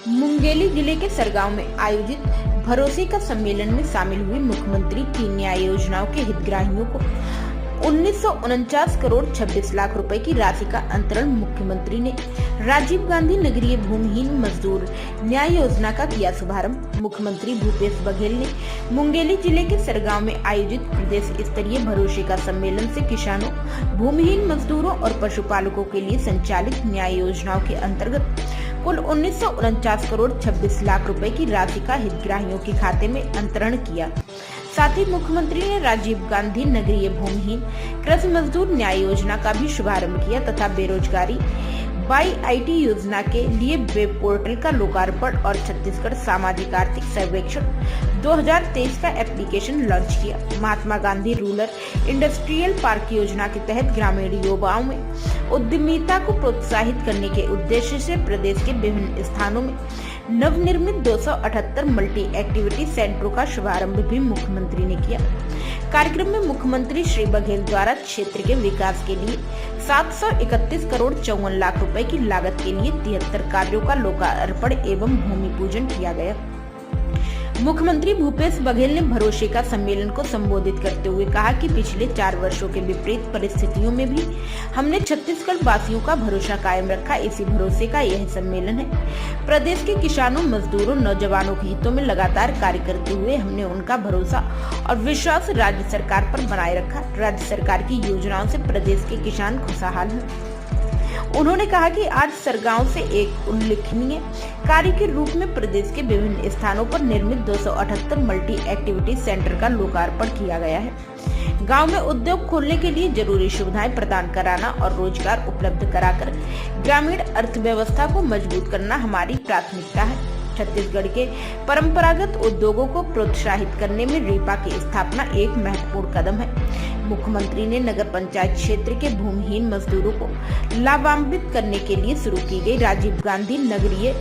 मुंगेली जिले के सरगांव में आयोजित भरोसे का सम्मेलन में शामिल हुए मुख्यमंत्री की न्याय योजनाओं के हितग्राहियों को 1949 करोड़ 26 लाख रुपए की राशि का अंतरण मुख्यमंत्री ने राजीव गांधी नगरीय भूमिहीन मजदूर न्याय योजना का किया शुभारंभ। मुख्यमंत्री भूपेश बघेल ने मुंगेली जिले के सरगांव में आयोजित प्रदेश स्तरीय भरोसे का सम्मेलन से किसानों, भूमिहीन मजदूरों और पशुपालकों के लिए संचालित न्याय योजनाओं के अंतर्गत कुल 1949 करोड़ 26 लाख रुपए की राशि का हितग्राहियों के खाते में अंतरण किया। साथ ही मुख्यमंत्री ने राजीव गांधी नगरीय भूमिहीन कृषि मजदूर न्याय योजना का भी शुभारंभ किया तथा बेरोजगारी बाई IT योजना के लिए वेब पोर्टल का लोकार्पण और छत्तीसगढ़ सामाजिक आर्थिक सर्वेक्षण 2023 का एप्लीकेशन लॉन्च किया। Mahatma Gandhi rural industrial park योजना के तहत ग्रामीण युवाओं में उद्यमिता को प्रोत्साहित करने के उद्देश्य से प्रदेश के विभिन्न स्थानों में नवनिर्मित 278 मल्टी एक्टिविटी सेंटरों का शुभारंभ भी मुख्यमंत्री ने किया। कार्यक्रम में मुख्यमंत्री श्री बघेल द्वारा क्षेत्र के विकास के लिए 731 करोड़ 54 लाख रुपए की लागत के लिए 73 कार्यों का लोकार्पण एवं भूमि पूजन किया गया। मुख्यमंत्री भूपेश बघेल ने भरोसे का सम्मेलन को संबोधित करते हुए कहा कि पिछले 4 वर्षों के विपरीत परिस्थितियों में भी हमने छत्तीसगढ़ वासियों का भरोसा कायम रखा। इसी भरोसे का यह सम्मेलन है। प्रदेश के किसानों, मजदूरों, नौजवानों के हितों में लगातार कार्य करते हुए हमने उनका भरोसा और विश्वास राज्य सरकार पर बनाए रखा। राज्य सरकार की योजनाओं से प्रदेश के किसान खुशहाल हैं। उन्होंने कहा कि आज सरगांव से एक उल्लेखनीय कार्य के रूप में प्रदेश के विभिन्न स्थानों पर निर्मित 278 मल्टी एक्टिविटी सेंटर का लोकार्पण किया गया है। गांव में उद्योग खोलने के लिए जरूरी सुविधाएं प्रदान कराना और रोजगार उपलब्ध कराकर ग्रामीण अर्थव्यवस्था को मजबूत करना हमारी प्राथमिकता है। छत्तीसगढ़ के परंपरागत उद्योगों को प्रोत्साहित करने में रीपा की स्थापना एक महत्वपूर्ण कदम है। मुख्यमंत्री ने नगर पंचायत क्षेत्र के भूमिहीन मजदूरों को लाभान्वित करने के लिए शुरू की गई राजीव गांधी नगरीय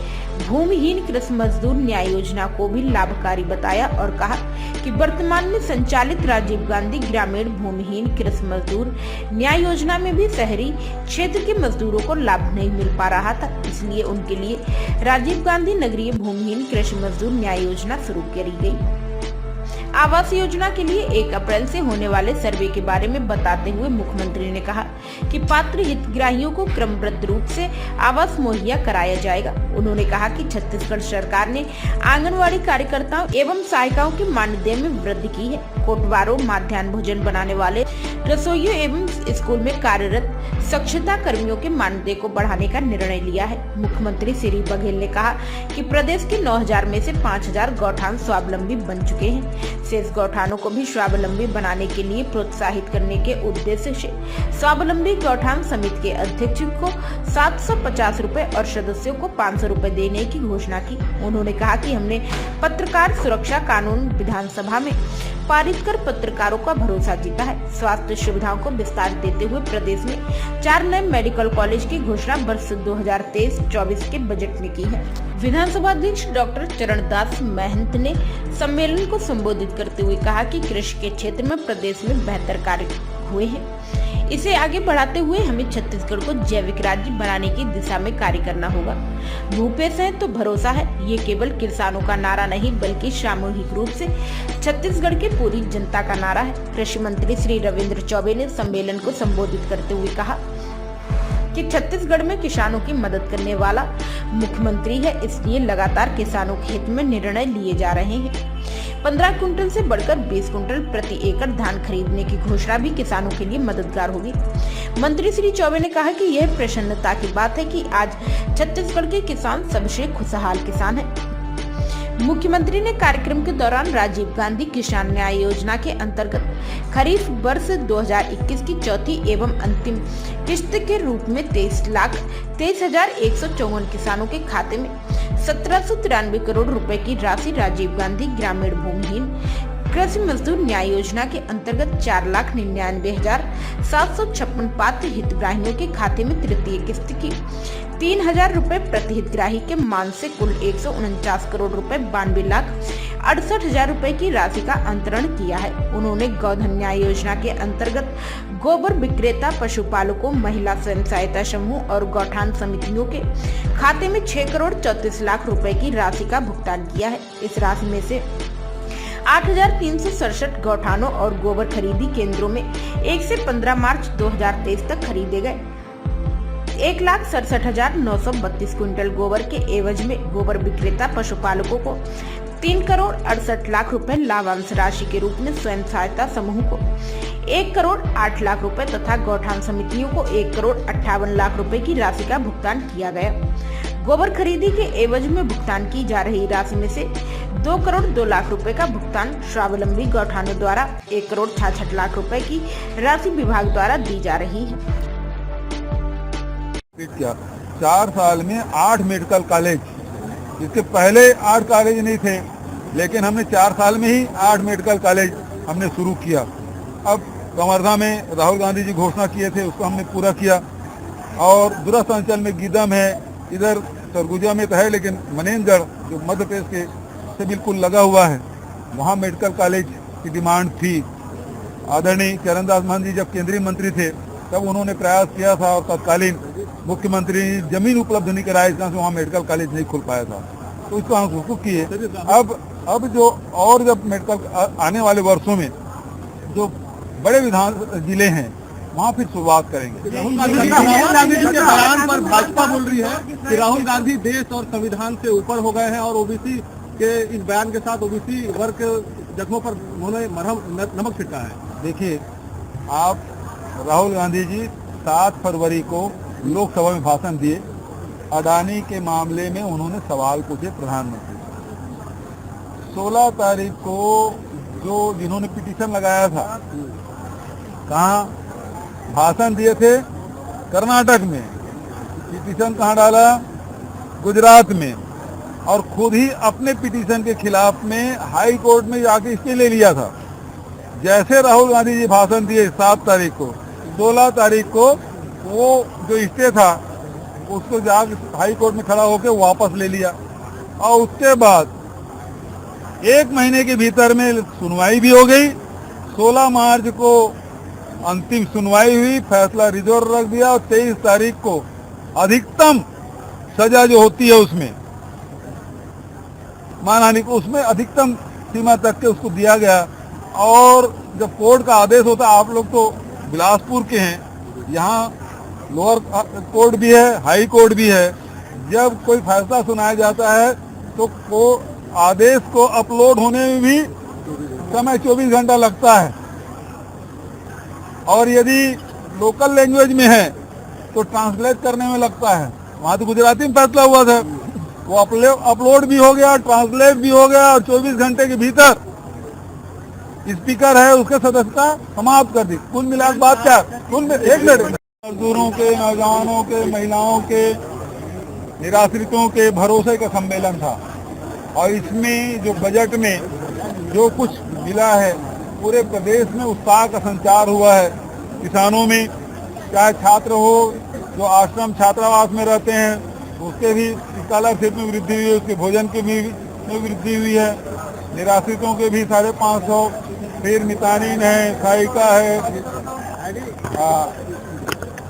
भूमिहीन कृषि मजदूर न्याय योजना को भी लाभकारी बताया और कहा कि वर्तमान में संचालित राजीव गांधी ग्रामीण भूमिहीन कृषि मजदूर न्याय योजना में भी शहरी क्षेत्र के मजदूरों को लाभ नहीं मिल पा रहा था, इसलिए उनके लिए राजीव गांधी नगरीय भूमिहीन कृषि मजदूर न्याय योजना शुरू करी गई। आवास योजना के लिए 1 अप्रैल से होने वाले सर्वे के बारे में बताते हुए मुख्यमंत्री ने कहा कि पात्र हितग्राहियों को क्रमबद्ध रूप से आवास मुहैया कराया जाएगा। उन्होंने कहा कि छत्तीसगढ़ सरकार ने आंगनवाड़ी कार्यकर्ताओं एवं सहायिकाओं के मानदेय में वृद्धि की है। कोटवारों, माध्याह्न भोजन बनाने वाले रसोइयों एवं स्कूल में कार्यरत स्वच्छता कर्मियों के मानदेय को बढ़ाने का निर्णय लिया है। मुख्यमंत्री श्री बघेल ने कहा कि प्रदेश के 9000 में से 5000 गौठान स्वावलंबी बन चुके हैं। शेष गौठानों को भी स्वावलंबी बनाने के लिए प्रोत्साहित करने के उद्देश्य से स्वावलंबी गौठान समिति के अध्यक्ष को 750 रुपए और सदस्यों को 500 रुपए देने की घोषणा की। उन्होंने कहा कि हमने पत्रकार सुरक्षा कानून विधानसभा में पारित कर पत्रकारों का भरोसा जीता है। स्वास्थ्य सुविधाओं को विस्तार देते हुए प्रदेश में 4 नए मेडिकल कॉलेज की घोषणा वर्ष 2023-24 के बजट में की है। विधानसभा अध्यक्ष डॉक्टर चरणदास महंत ने सम्मेलन को संबोधित करते हुए कहा कि कृषि के क्षेत्र में प्रदेश में बेहतर कार्य हुए हैं। इसे आगे बढ़ाते हुए हमें छत्तीसगढ़ को जैविक राज्य बनाने की दिशा में कार्य करना होगा। भूपेश है तो भरोसा है, ये केवल किसानों का नारा नहीं बल्कि सामूहिक रूप से छत्तीसगढ़ की पूरी जनता का नारा है। कृषि मंत्री श्री रविंद्र चौबे ने सम्मेलन को संबोधित करते हुए कहा कि छत्तीसगढ़ में किसानों की मदद करने वाला मुख्यमंत्री है, इसलिए लगातार किसानों के हित में निर्णय लिए जा रहे हैं। 15 कुंटल से बढ़कर 20 कुंटल प्रति एकड़ धान खरीदने की घोषणा भी किसानों के लिए मददगार होगी। मंत्री श्री चौबे ने कहा कि यह प्रसन्नता की बात है कि आज छत्तीसगढ़ के किसान सबसे खुशहाल किसान हैं। मुख्यमंत्री ने कार्यक्रम के दौरान राजीव गांधी किसान न्याय योजना के अंतर्गत खरीफ वर्ष 2021 की चौथी एवं अंतिम किस्त के रूप में 23,154 किसानों के खाते में 1793 करोड़ रुपए की राशि राजीव गांधी ग्रामीण भूमिहीन कृषि मजदूर न्याय योजना के अंतर्गत 4,99,756 पात्र हितग्राहियों के खाते में तृतीय किस्त की 3,000 रुपए प्रति हितग्राही के मान से कुल 149 करोड़ रुपए 92 लाख 68,000 रुपए की राशि का अंतरण किया है। उन्होंने गोधन न्याय योजना के अंतर्गत गोबर विक्रेता, पशुपालकों, महिला स्वयं सहायता समूह और गौठान समितियों के खाते में 6 करोड़ 34 लाख रुपए की राशि का भुगतान किया है। इस राशि में से 8,367 गौठानों और गोबर खरीदी केंद्रों में 1 से 15 मार्च 2023 तक खरीदे गए 1,67,932 क्विंटल गोबर के एवज में गोबर विक्रेता पशुपालकों को 3 करोड़ 68 लाख रुपए लाभांश राशि के रूप में स्वयं सहायता समूह को 1 करोड़ 8 लाख रुपए तथा गौठान समितियों को 1 करोड़ 58 लाख रुपए की राशि का भुगतान किया गया। गोबर खरीदी के एवज में भुगतान की जा रही राशि में से 2 करोड़ 2 लाख रुपए का भुगतान स्वावलंबी गौठानों द्वारा 1 करोड़ 66 लाख रुपए की राशि विभाग द्वारा दी जा रही है। क्या 4 साल में 8 मेडिकल कॉलेज, इसके पहले 8 कॉलेज नहीं थे, लेकिन हमने 4 साल में ही 8 मेडिकल कॉलेज हमने शुरू किया। अब कवर्धा में राहुल गांधी जी घोषणा किए थे, उसको हमने पूरा किया। और दूरस्थ अंचल में गीदम है, इधर सरगुजा में तो है, लेकिन मनेंद्रगढ़ जो मध्य प्रदेश के से बिल्कुल लगा हुआ है, वहाँ मेडिकल कॉलेज की डिमांड थी। आदरणीय चरणदास महंत जी जब केंद्रीय मंत्री थे तब उन्होंने प्रयास किया था और तत्कालीन मुख्यमंत्री जमीन उपलब्ध नहीं कराई, इस तरह से वहाँ मेडिकल कॉलेज नहीं खुल पाया था, तो इसको हम उसको किए। अब जो और जब मेडिकल आने वाले वर्षों में जो बड़े विधान जिले हैं वहाँ फिर शुरुआत करेंगे। राहुल गांधी जी के बयान पर भाजपा बोल रही है कि राहुल गांधी देश और संविधान से ऊपर हो गए हैं और ओबीसी के इस बयान के साथ ओबीसी वर्ग जख्मों पर उन्होंने नमक छिड़का है। देखिए, आप राहुल गांधी जी 7 फरवरी को लोकसभा में भाषण दिए, अडानी के मामले में उन्होंने सवाल पूछे प्रधानमंत्री। 16 तारीख को जिन्होंने पिटीशन लगाया था, कहाँ भाषण दिए थे? कर्नाटक में। पिटीशन कहाँ डाला? गुजरात में। और खुद ही अपने पिटीशन के खिलाफ में हाई कोर्ट में जाके स्टे ले लिया था। जैसे राहुल गांधी जी भाषण दिए 7 तारीख को, 16 तारीख को वो जो स्टे था उसको जाकर हाई कोर्ट में खड़ा होकर वापस ले लिया। और उसके बाद 1 महीने के भीतर में सुनवाई भी हो गई। 16 मार्च को अंतिम सुनवाई हुई, फैसला रिजर्व रख दिया और 23 तारीख को अधिकतम सजा जो होती है उसमें मानहानि को, उसमें अधिकतम सीमा तक के उसको दिया गया। और जब कोर्ट का आदेश होता, आप लोग तो बिलासपुर के हैं, यहाँ लोअर कोर्ट भी है, हाई कोर्ट भी है। जब कोई फैसला सुनाया जाता है तो आदेश को अपलोड होने में भी समय 24 घंटा लगता है। और यदि लोकल लैंग्वेज में है तो ट्रांसलेट करने में लगता है। वहाँ तो गुजराती में फैसला हुआ था, वो अपलोड भी हो गया, ट्रांसलेट भी हो गया और 24 घंटे के भीतर स्पीकर है उसके सदस्यता समाप्त कर दी। कुल मिलाकर बात क्या? एक मिनट, मजदूरों के, नौजवानों के, महिलाओं के, निराश्रितों के भरोसे का सम्मेलन था। और इसमें जो बजट में जो कुछ मिला है, पूरे प्रदेश में उत्साह का संचार हुआ है। किसानों में, चाहे छात्र हो जो आश्रम छात्रावास में रहते हैं, उसके भी स्कॉलरशिप में वृद्धि हुई है, उसके भोजन की भी में वृद्धि हुई है। निराश्रितों के भी 550, फिर मितानीन है, सहायिका है,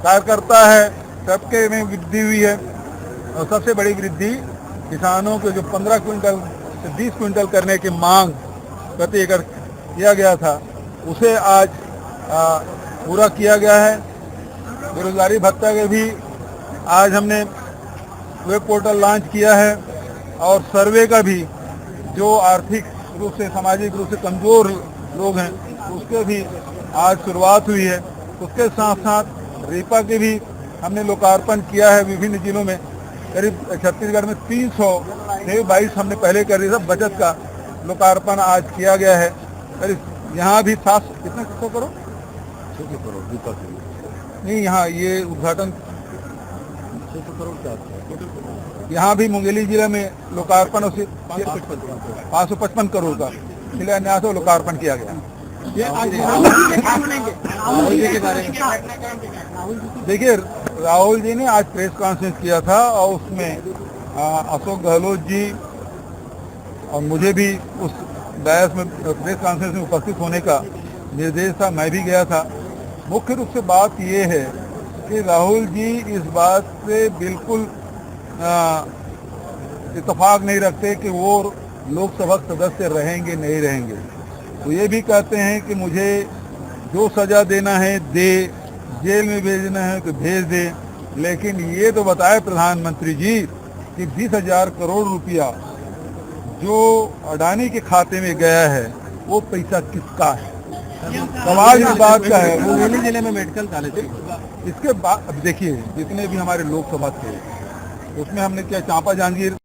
कार्यकर्ता है, सबके में वृद्धि हुई है। और सबसे बड़ी वृद्धि किसानों के जो 15 क्विंटल से 20 क्विंटल करने की मांग प्रति एकड़ किया गया था, उसे आज पूरा किया गया है। बेरोजगारी भत्ता के भी आज हमने वेब पोर्टल लॉन्च किया है। और सर्वे का भी जो आर्थिक रूप से, सामाजिक रूप से कमजोर लोग हैं, उसके भी आज शुरुआत हुई है। उसके साथ साथ रीपा के भी हमने लोकार्पण किया है विभिन्न जिलों में। करीब छत्तीसगढ़ में 322 हमने पहले कर दिया था, बचत का लोकार्पण आज किया गया है। करीब यहाँ भी 7 कितना 100 करोड़ 600 करोड़ नहीं, यहाँ ये उद्घाटन 600 करोड़ का यहाँ भी मुंगेली जिले में लोकार्पण 555 करोड़ का शिलान्यास और लोकार्पण किया गया। ये आज राहुल जी के बारे में देखिए, राहुल जी ने आज प्रेस कॉन्फ्रेंस किया था और उसमें अशोक गहलोत जी, और मुझे भी उस बहस में प्रेस कॉन्फ्रेंस में उपस्थित होने का निर्देश था, मैं भी गया था। मुख्य रूप से बात ये है कि राहुल जी इस बात से बिल्कुल इत्तेफाक नहीं रखते कि वो लोकसभा सदस्य रहेंगे नहीं रहेंगे। तो ये भी कहते हैं कि मुझे जो सजा देना है दे, जेल में भेजना है तो भेज दे, लेकिन ये तो बताए प्रधानमंत्री जी कि 20,000 करोड़ रुपया जो अडानी के खाते में गया है वो पैसा किसका है, सवाल इस बात का है। बरेली जिले में मेडिकल कॉलेज इसके बाद अब देखिए जितने भी हमारे लोकसभा थे उसमें हमने क्या चांपा जहांगीर